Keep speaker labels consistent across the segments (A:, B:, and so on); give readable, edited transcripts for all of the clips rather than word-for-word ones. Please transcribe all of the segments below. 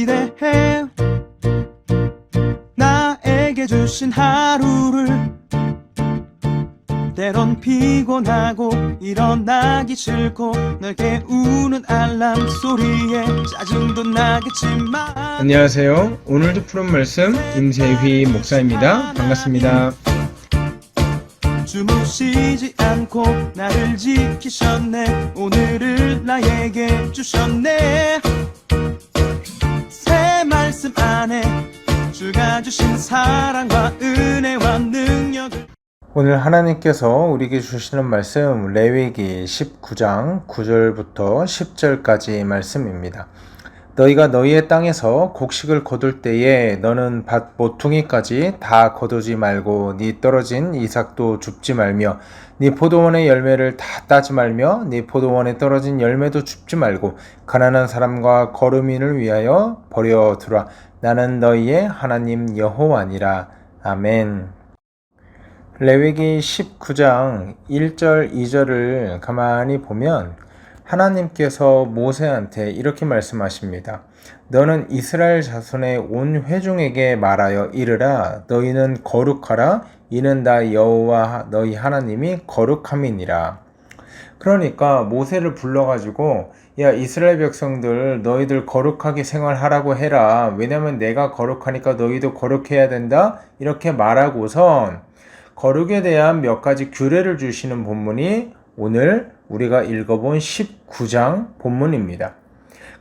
A: 기대해. 나에게 주신 하루를 때론 피곤하고 일어나기 싫고 널 깨우는 알람 소리에 짜증도 나겠지만
B: 안녕하세요. 오늘도 푸른 말씀 임세휘 목사입니다. 반갑습니다.
A: 주무시지 않고 나를 지키셨네. 오늘을 나에게 주셨네. 새 말씀 안에 주가 주신 사랑과 은혜와 능력을.
B: 오늘 하나님께서 우리에게 주시는 말씀 레위기 19장 9절부터 10절까지 말씀입니다. 너희가 너희의 땅에서 곡식을 거둘 때에 너는 밭 모퉁이까지 다 거두지 말고 네 떨어진 이삭도 줍지 말며 네 포도원의 열매를 다 따지 말며 네 포도원에 떨어진 열매도 줍지 말고 가난한 사람과 거르민을 위하여 버려두라. 나는 너희의 하나님 여호와니라. 아멘. 레위기 19장 1절 2절을 가만히 보면 하나님께서 모세한테 이렇게 말씀하십니다. 너는 이스라엘 자손의 온 회중에게 말하여 이르라. 너희는 거룩하라. 이는 나 여호와 너희 하나님이 거룩함이니라. 그러니까 모세를 불러가지고 야 이스라엘 백성들 너희들 거룩하게 생활하라고 해라. 왜냐면 내가 거룩하니까 너희도 거룩해야 된다. 이렇게 말하고선 거룩에 대한 몇 가지 규례를 주시는 본문이 오늘 우리가 읽어본 19장 본문입니다.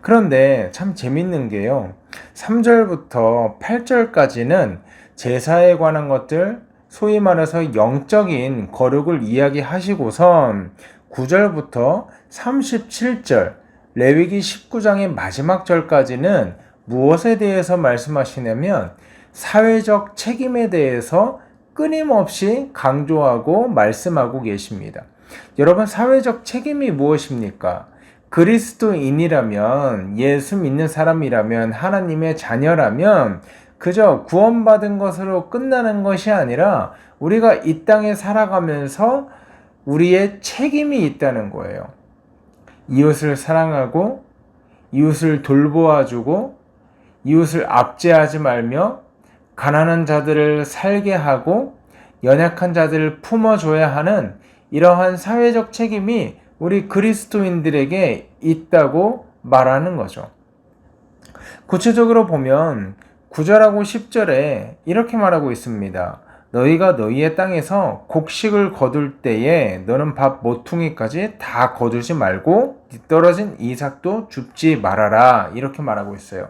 B: 그런데 참 재밌는 게요. 3절부터 8절까지는 제사에 관한 것들, 소위 말해서 영적인 거룩을 이야기하시고선 9절부터 37절, 레위기 19장의 마지막 절까지는 무엇에 대해서 말씀하시냐면 사회적 책임에 대해서 끊임없이 강조하고 말씀하고 계십니다. 여러분, 사회적 책임이 무엇입니까? 그리스도인이라면, 예수 믿는 사람이라면, 하나님의 자녀라면 그저 구원받은 것으로 끝나는 것이 아니라 우리가 이 땅에 살아가면서 우리의 책임이 있다는 거예요. 이웃을 사랑하고 이웃을 돌보아주고 이웃을 압제하지 말며 가난한 자들을 살게 하고 연약한 자들을 품어줘야 하는 이러한 사회적 책임이 우리 그리스도인들에게 있다고 말하는 거죠. 구체적으로 보면 9절하고 10절에 이렇게 말하고 있습니다. 너희가 너희의 땅에서 곡식을 거둘 때에 너는 밭 모퉁이까지 다 거두지 말고 떨어진 이삭도 줍지 말아라. 이렇게 말하고 있어요.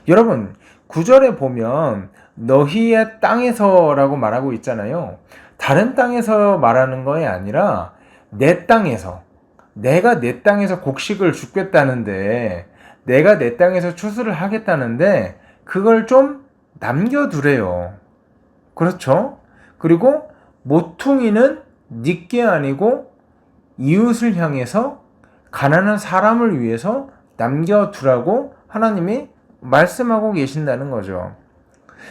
B: 여러분, 9절에 보면 너희의 땅에서 라고 말하고 있잖아요. 다른 땅에서 말하는 것이 아니라 내 땅에서, 내가 내 땅에서 곡식을 줍겠다는데, 내가 내 땅에서 추수를 하겠다는데 그걸 좀 남겨두래요. 그렇죠? 그리고 모퉁이는 네게 아니고 이웃을 향해서 가난한 사람을 위해서 남겨두라고 하나님이 말씀하고 계신다는 거죠.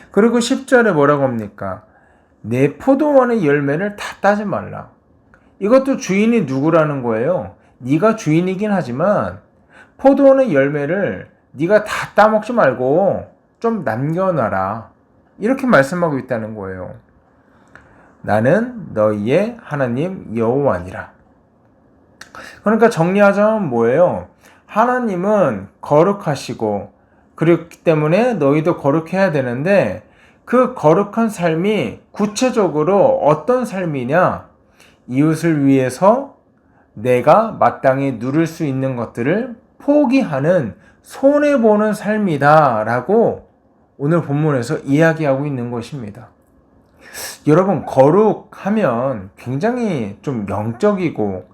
B: 그리고 10절에 뭐라고 합니까? 내 포도원의 열매를 다 따지 말라. 이것도 주인이 누구라는 거예요? 네가 주인이긴 하지만 포도원의 열매를 네가 다 따먹지 말고 좀 남겨놔라. 이렇게 말씀하고 있다는 거예요. 나는 너희의 하나님 여호와니라. 그러니까 정리하자면 뭐예요? 하나님은 거룩하시고 그렇기 때문에 너희도 거룩해야 되는데 그 거룩한 삶이 구체적으로 어떤 삶이냐? 이웃을 위해서 내가 마땅히 누릴 수 있는 것들을 포기하는 손해보는 삶이다 라고 오늘 본문에서 이야기하고 있는 것입니다. 여러분, 거룩하면 굉장히 좀 영적이고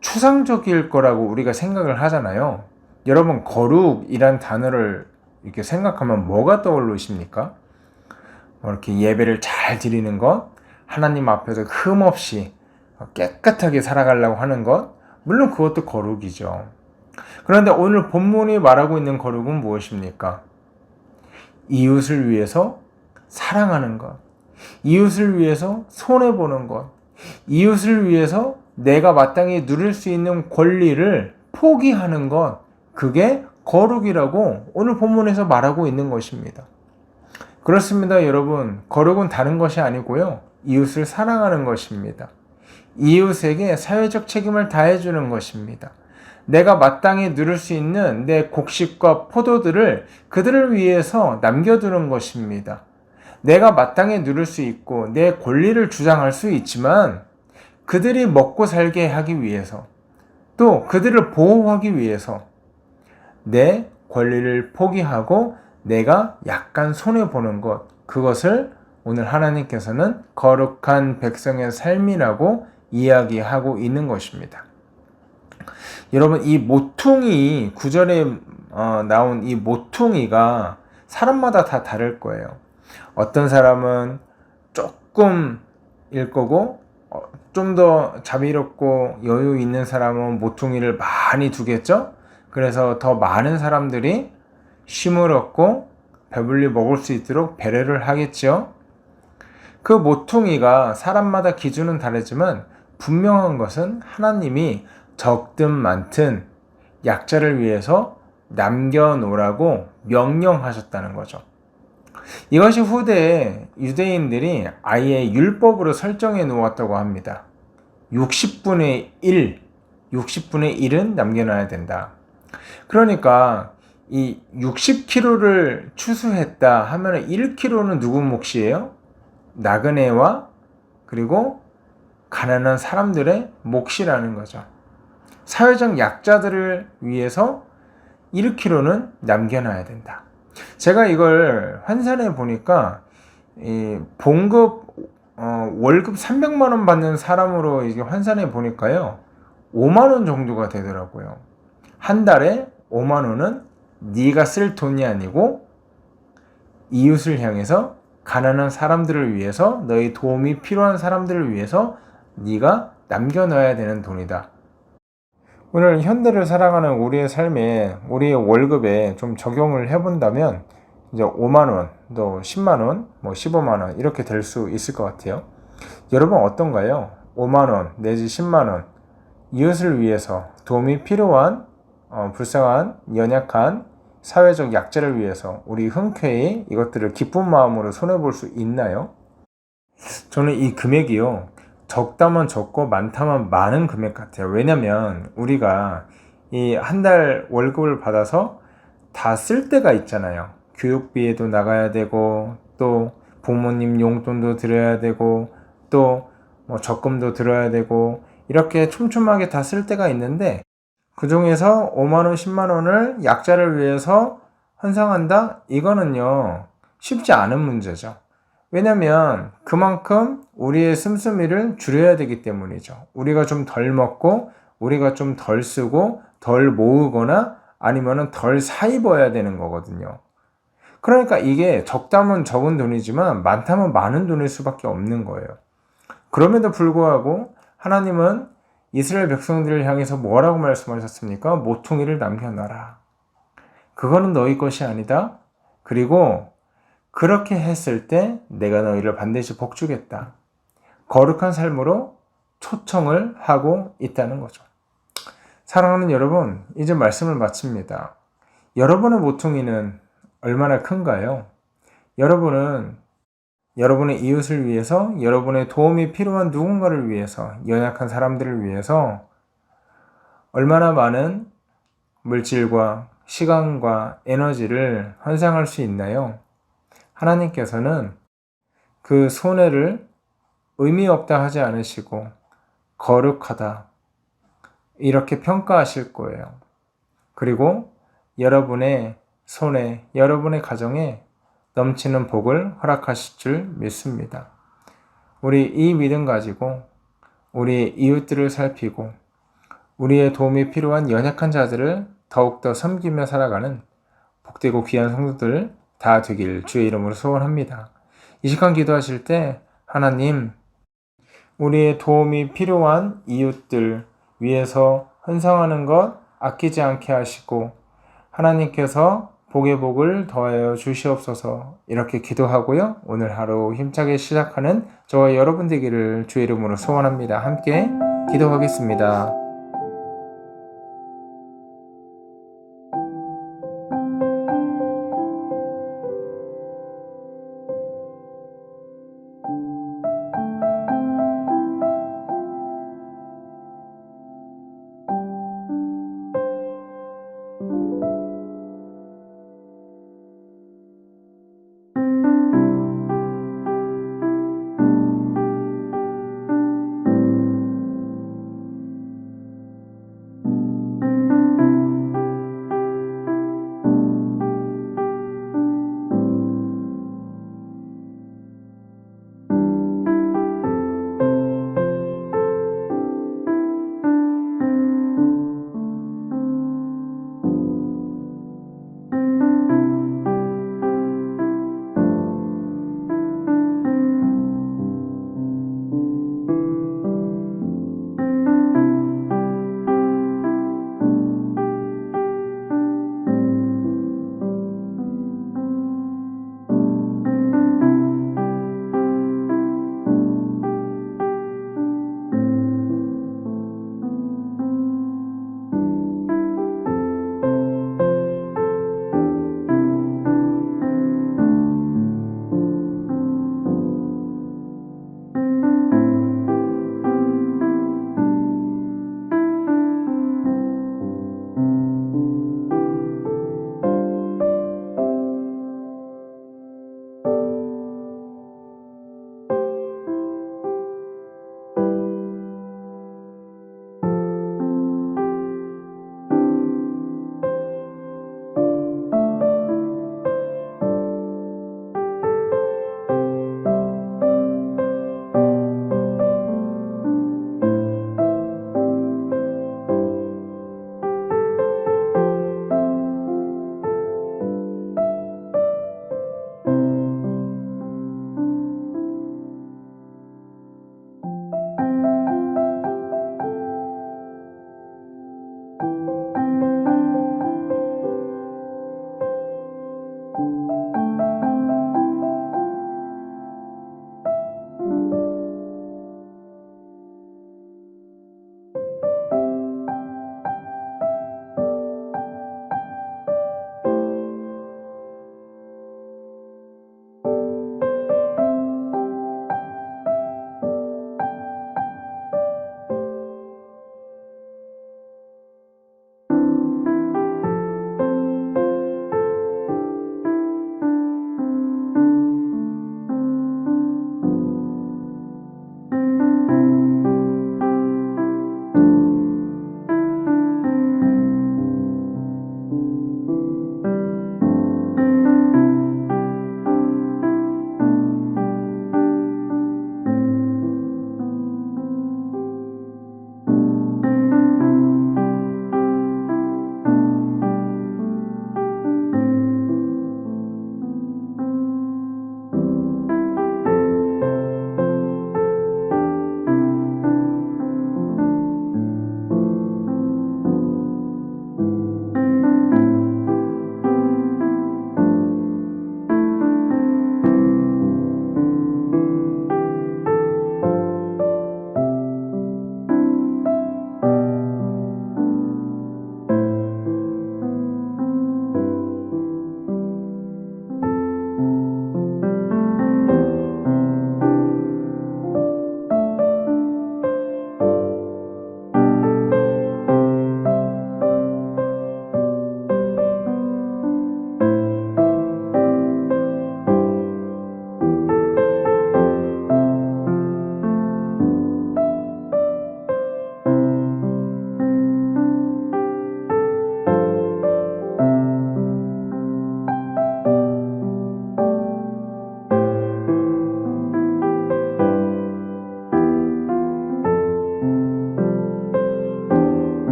B: 추상적일 거라고 우리가 생각을 하잖아요. 여러분, 거룩이란 단어를 이렇게 생각하면 뭐가 떠오르십니까? 이렇게 예배를 잘 드리는 것, 하나님 앞에서 흠없이 깨끗하게 살아가려고 하는 것, 물론 그것도 거룩이죠. 그런데 오늘 본문이 말하고 있는 거룩은 무엇입니까? 이웃을 위해서 사랑하는 것, 이웃을 위해서 손해보는 것, 이웃을 위해서 내가 마땅히 누릴 수 있는 권리를 포기하는 것, 그게 거룩이라고 오늘 본문에서 말하고 있는 것입니다. 그렇습니다, 여러분. 거룩은 다른 것이 아니고요. 이웃을 사랑하는 것입니다. 이웃에게 사회적 책임을 다해주는 것입니다. 내가 마땅히 누릴 수 있는 내 곡식과 포도들을 그들을 위해서 남겨두는 것입니다. 내가 마땅히 누릴 수 있고 내 권리를 주장할 수 있지만 그들이 먹고 살게 하기 위해서 또 그들을 보호하기 위해서 내 권리를 포기하고 내가 약간 손해보는 것, 그것을 오늘 하나님께서는 거룩한 백성의 삶이라고 이야기하고 있는 것입니다. 여러분, 이 모퉁이, 구절에 나온 이 모퉁이가 사람마다 다 다를 거예요. 어떤 사람은 조금일 거고 좀 더 자비롭고 여유 있는 사람은 모퉁이를 많이 두겠죠? 그래서 더 많은 사람들이 쉼을 얻고 배불리 먹을 수 있도록 배려를 하겠죠. 그 모퉁이가 사람마다 기준은 다르지만 분명한 것은 하나님이 적든 많든 약자를 위해서 남겨놓으라고 명령하셨다는 거죠. 이것이 후대에 유대인들이 아예 율법으로 설정해 놓았다고 합니다. 60분의 1은 남겨놔야 된다. 그러니까 이 60kg를 추수했다 하면 1kg는 누구 몫이에요? 나그네와 그리고 가난한 사람들의 몫이라는 거죠. 사회적 약자들을 위해서 1kg는 남겨놔야 된다. 제가 이걸 환산해 보니까 봉급 월급 300만 원 받는 사람으로 이게 환산해 보니까요, 5만 원 정도가 되더라고요. 한 달에 5만 원은 네가 쓸 돈이 아니고 이웃을 향해서 가난한 사람들을 위해서, 너의 도움이 필요한 사람들을 위해서 네가 남겨놔야 되는 돈이다. 오늘 현대를 살아가는 우리의 삶에, 우리의 월급에 좀 적용을 해본다면 이제 5만 원, 또 10만 원, 15만 원 이렇게 될 수 있을 것 같아요. 여러분 어떤가요? 5만 원 내지 10만 원, 이웃을 위해서 도움이 필요한 불쌍한 연약한 사회적 약자를 위해서 우리 흔쾌히 이것들을 기쁜 마음으로 손해볼 수 있나요? 저는 이 금액이요, 적다면 적고 많다면 많은 금액 같아요. 왜냐면 우리가 이 한 달 월급을 받아서 다 쓸 때가 있잖아요. 교육비에도 나가야 되고, 또 부모님 용돈도 드려야 되고, 또 적금도 들어야 되고, 이렇게 촘촘하게 다 쓸 때가 있는데, 그 중에서 5만원, 10만원을 약자를 위해서 헌상한다? 이거는요, 쉽지 않은 문제죠. 왜냐면 그만큼 우리의 씀씀이를 줄여야 되기 때문이죠. 우리가 좀 덜 먹고, 우리가 좀 덜 쓰고, 덜 모으거나 아니면은 덜 사입어야 되는 거거든요. 그러니까 이게 적다면 적은 돈이지만 많다면 많은 돈일 수밖에 없는 거예요. 그럼에도 불구하고 하나님은 이스라엘 백성들을 향해서 뭐라고 말씀하셨습니까? 모퉁이를 남겨놔라. 그거는 너희 것이 아니다. 그리고 그렇게 했을 때 내가 너희를 반드시 복주겠다. 거룩한 삶으로 초청을 하고 있다는 거죠. 사랑하는 여러분, 이제 말씀을 마칩니다. 여러분의 모퉁이는 얼마나 큰가요? 여러분은 여러분의 이웃을 위해서, 여러분의 도움이 필요한 누군가를 위해서, 연약한 사람들을 위해서 얼마나 많은 물질과 시간과 에너지를 헌상할 수 있나요? 하나님께서는 그 손해를 의미 없다 하지 않으시고 거룩하다 이렇게 평가하실 거예요. 그리고 여러분의 손에, 여러분의 가정에 넘치는 복을 허락하실 줄 믿습니다. 우리 이 믿음 가지고 우리의 이웃들을 살피고 우리의 도움이 필요한 연약한 자들을 더욱더 섬기며 살아가는 복되고 귀한 성도들 다 되길 주의 이름으로 소원합니다. 이 시간 기도하실 때 하나님, 우리의 도움이 필요한 이웃들 위해서 헌상하는 것 아끼지 않게 하시고 하나님께서 복의 복을 더하여 주시옵소서. 이렇게 기도하고요, 오늘 하루 힘차게 시작하는 저와 여러분 되기를 주의 이름으로 소원합니다. 함께 기도하겠습니다.